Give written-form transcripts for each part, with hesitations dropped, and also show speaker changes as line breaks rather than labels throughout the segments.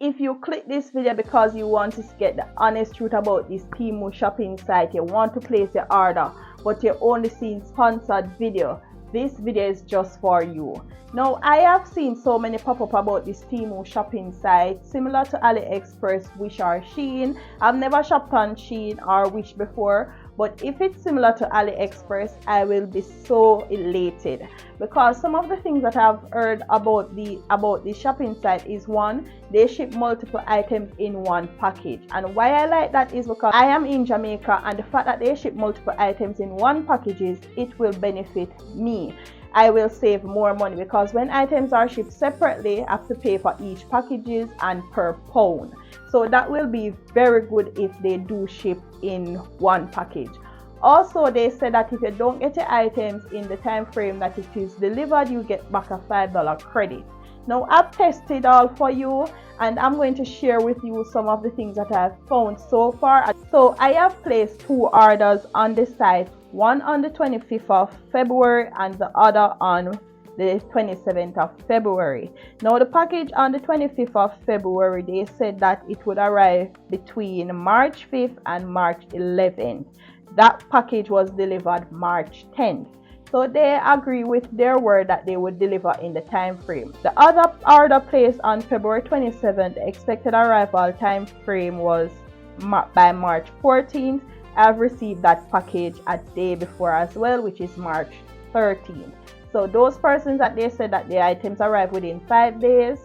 if you click this video because you want to get the honest truth about this Temu shopping site, you want to place your order, but you're only seeing sponsored video, this video is just for you. Now, I have seen so many pop up about this Temu shopping site, similar to AliExpress, Wish or Shein. I've never shopped on Shein or Wish before, but if it's similar to AliExpress, I will be so elated, because some of the things that I've heard about the shopping site is, one, they ship multiple items in one package. And why I like that is because I am in Jamaica, and the fact that they ship multiple items in one packages, it will benefit me. I will save more money, because when items are shipped separately, I have to pay for each packages and per pound. So that will be very good if they do ship in one package. Also, they said that if you don't get your items in the time frame that it is delivered, you get back a $5 credit. Now, I've tested all for you, and I'm going to share with you some of the things that I've found so far. So I have placed 2 orders on the site, one on the 25th of February and the other on the 27th of February. Now, the package on the 25th of February, they said that it would arrive between March 5th and March 11th. That package was delivered March 10th. So they agree with their word that they would deliver in the time frame. The other order placed on February 27th, the expected arrival time frame was by March 14th. I've received that package a day before as well, which is March 13th. So those persons that they said that the items arrive within 5 days,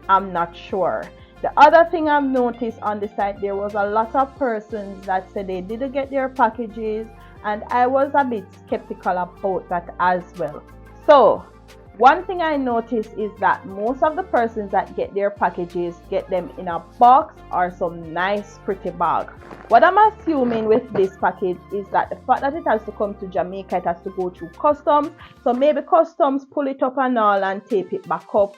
I'm not sure. The other thing I've noticed on the site, there was a lot of persons that said they didn't get their packages, and I was a bit skeptical about that as well. So one thing I noticed is that most of the persons that get their packages get them in a box or some nice pretty bag. What I'm assuming with this package is that the fact that it has to come to Jamaica, it has to go through customs. So maybe customs pull it up and all and tape it back up.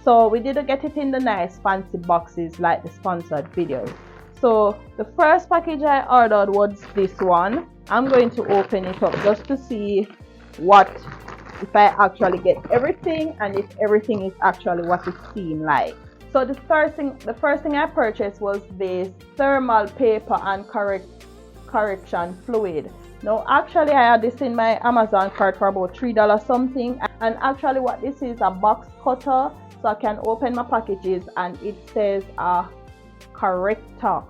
So we didn't get it in the nice fancy boxes like the sponsored videos. So the first package I ordered was this one. I'm going to open it up just to see if I actually get everything and if everything is actually what it seemed like. So the first thing I purchased was this thermal paper and correction fluid. Now, actually, I had this in my Amazon cart for about $3 something, and actually what this is, a box cutter, so I can open my packages, and it says a corrector.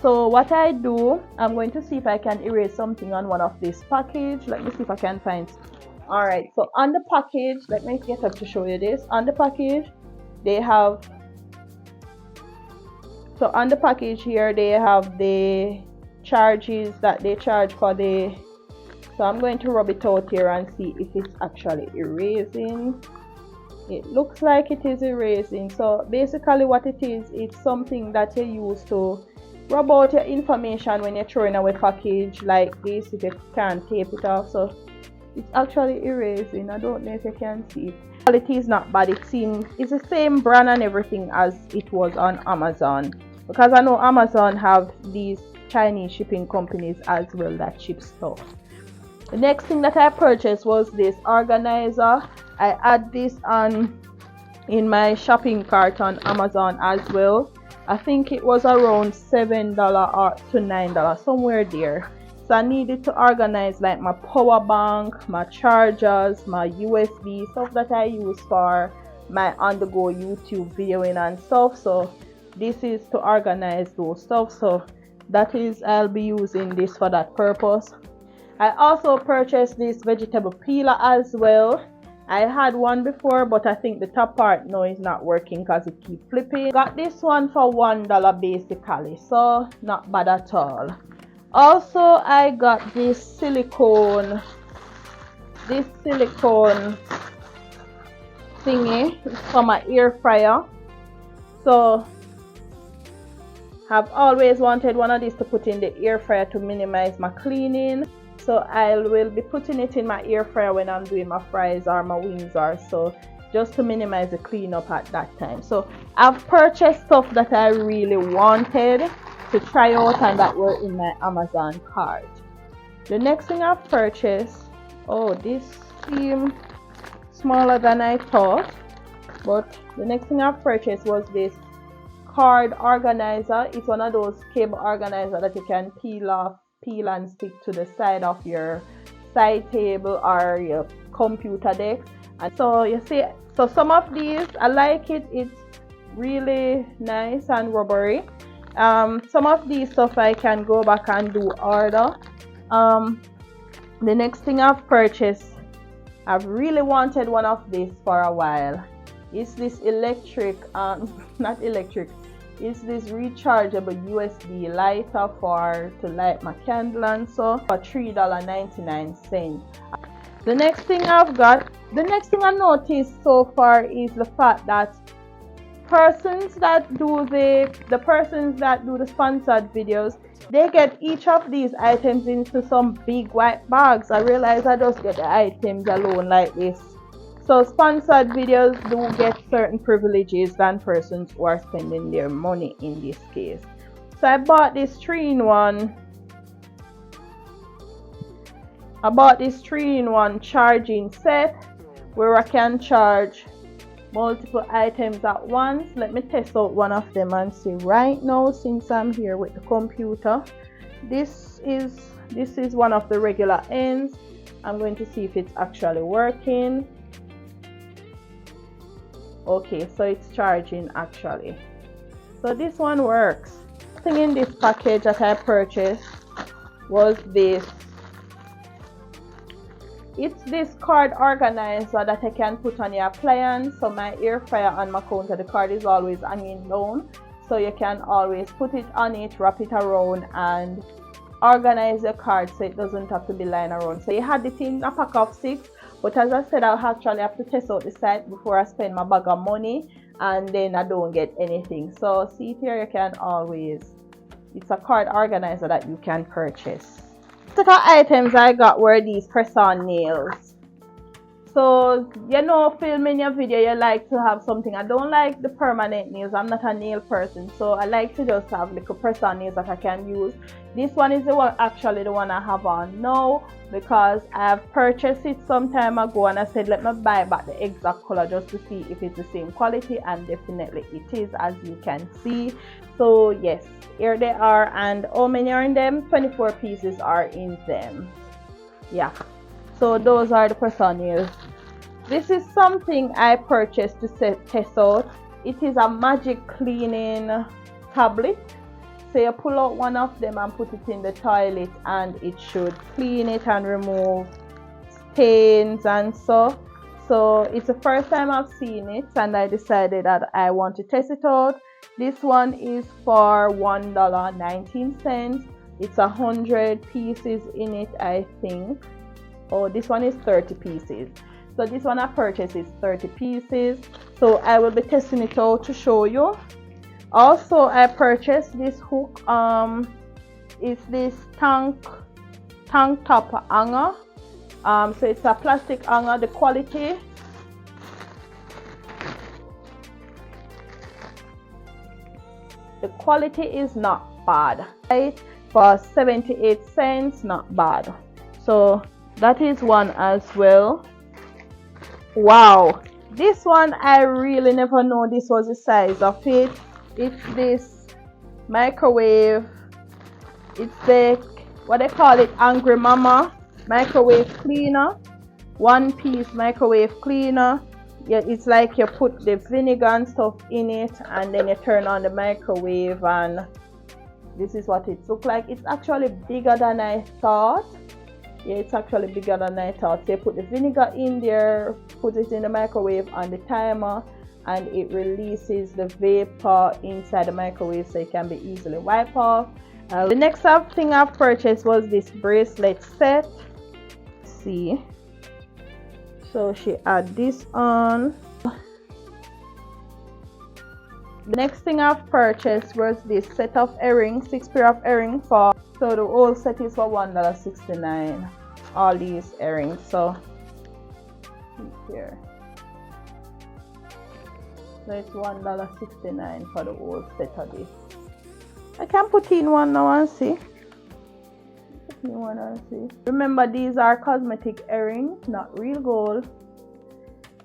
So what I do, I'm going to see if I can erase something on one of this package. Let me see if I can find. All right, so on the package, let me get up to show you this. On the package, they have, so on the package here, they have the charges that they charge for the, so I'm going to rub it out here and see if it's actually erasing. It looks like it is erasing. So basically what it is, it's something that you use to rub out your information when you're throwing away package like this, if you can't tape it off. So it's actually erasing. I don't know if you can see it. Quality is not bad. It's the same brand and everything as it was on Amazon, because I know Amazon have these Chinese shipping companies as well that ship stuff. The next thing that I purchased was this organizer. I add this in my shopping cart on Amazon as well. I think it was around $7 or to $9, somewhere there. So I needed to organize like my power bank, my chargers, my USB, stuff that I use for my on-the-go YouTube videoing and stuff. So this is to organize those stuff. So that is, I'll be using this for that purpose. I also purchased this vegetable peeler as well. I had one before, but I think the top part now is not working because it keeps flipping. Got this one for $1 basically, so not bad at all. Also, I got this silicone thingy. It's for my air fryer. So I've always wanted one of these to put in the air fryer to minimize my cleaning. So I will be putting it in my air fryer when I'm doing my fries or my wings, or so, just to minimize the cleanup at that time. So I've purchased stuff that I really wanted to try out and that were in my Amazon cart. The next thing I've purchased, oh, this seemed smaller than I thought, but the next thing I've purchased was this card organizer. It's one of those cable organizer that you can peel and stick to the side of your side table or your computer desk. And so you see, so some of these I like it. It's really nice and rubbery. Some of these stuff I can go back and do order. The next thing I've purchased, I've really wanted one of this for a while. It's this electric, not electric, it's this rechargeable USB lighter to light my candle and so for $3.99. The next thing I noticed so far is the fact that persons that do the sponsored videos, they get each of these items into some big white bags. I realize I just get the items alone like this. So sponsored videos do get certain privileges than persons who are spending their money in this case. So I bought this 3-in-1. I bought this 3-in-1 charging set where I can charge multiple items at once. Let me test out one of them and see right now, since I'm here with the computer. This is one of the regular ends. I'm going to see if it's actually working. Okay, so it's charging actually. So this one works. The thing in this package that I purchased was this. It's this card organizer that I can put on your appliance. So my air fryer on my counter, the card is always hanging down, so you can always put it on it, wrap it around and organize your card so it doesn't have to be lying around. So you had it in a pack of 6, but as I said, I'll actually have to test out the site before I spend my bag of money and then I don't get anything. So see here, you can always, it's a card organizer that you can purchase. The items I got were these press-on nails. So filming your video, you like to have something. I don't like the permanent nails. I'm not a nail person, so I like to just have little press-on nails that I can use. This one is the one I have on now, because I've purchased it some time ago and I said let me buy back the exact color just to see if it's the same quality, and definitely it is, as you can see. So yes, here they are. And how many are in them? 24 pieces are in them. Yeah, so those are the press-on nails. This is something I purchased to test out. It is a magic cleaning tablet. So you pull out one of them and put it in the toilet and it should clean it and remove stains and so. So it's the first time I've seen it and I decided that I want to test it out. This one is for $1.19. It's 100 pieces in it, I think. Oh, this one is 30 pieces. So this one I purchased is 30 pieces. So I will be testing it out to show you. Also, I purchased this hook. It's this tank top hanger. So it's a plastic hanger. The quality is not bad. Right? For 78 cents, not bad. So that is one as well. Wow, this one I really never know this was the size of it. It's this microwave. It's the, what they call it, Angry Mama microwave cleaner. One piece microwave cleaner. Yeah, it's like you put the vinegar and stuff in it and then you turn on the microwave and this is what it looks like. It's actually bigger than I thought. Yeah, it's actually bigger than I thought. So you put the vinegar in there, put it in the microwave on the timer, and it releases the vapor inside the microwave so it can be easily wiped off. The next thing I've purchased was this bracelet set. Let's see. So she had this on. The next thing I've purchased was this set of earrings, 6 pair of earrings for. So the whole set is for $1.69. All these earrings. So here. So it's $1.69 for the whole set of this. I can put in one now and see. Remember, these are cosmetic earrings, not real gold.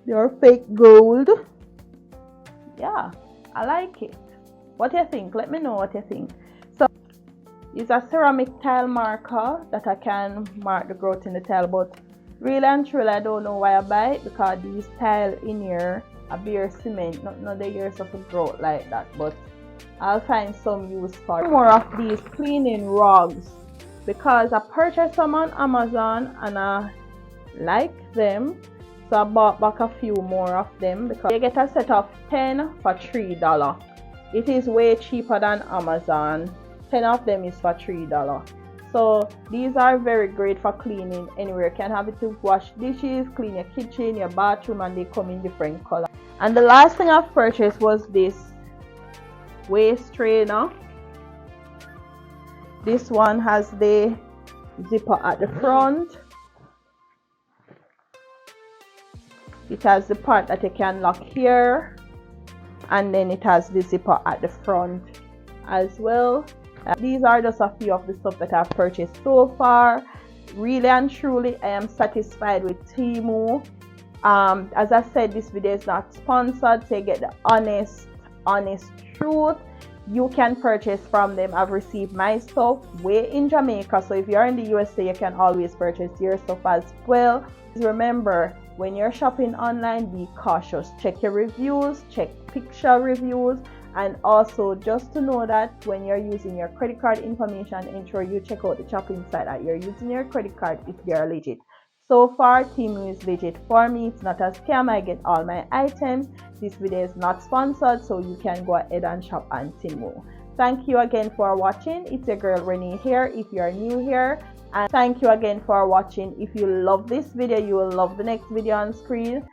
They are fake gold. Yeah, I like it. What do you think? Let me know what you think. So it's a ceramic tile marker that I can mark the growth in the tile, but really and truly I don't know why I buy it, because these tile in here are bare cement, not the years of a growth like that, but I'll find some use for it. More of these cleaning rugs, because I purchased some on Amazon and I like them, so I bought back a few more of them, because you get a set of 10 for $3. It is way cheaper than Amazon. 10 of them is for $3. So these are very great for cleaning anywhere. You can have it to wash dishes, clean your kitchen, your bathroom, and they come in different colors. And the last thing I've purchased was this waist strainer. This one has the zipper at the front. It has the part that you can lock here, and then it has the zipper at the front as well. These are just a few of the stuff that I've purchased so far. Really and truly, I am satisfied with Temu. As I said, this video is not sponsored, so you get the honest truth. You can purchase from them. I've received my stuff way in Jamaica, so if you're in the USA, you can always purchase your stuff as well. Remember, when you're shopping online, be cautious. Check your reviews, check picture reviews, and also just to know that when you're using your credit card information, ensure you check out the shopping site that you're using your credit card if they are legit. So far, Temu is legit for me. It's not a scam. I get all my items. This video is not sponsored, so you can go ahead and shop on Temu. Thank you again for watching. It's your girl Renee here if you're new here. And thank you again for watching. If you love this video, you will love the next video on screen.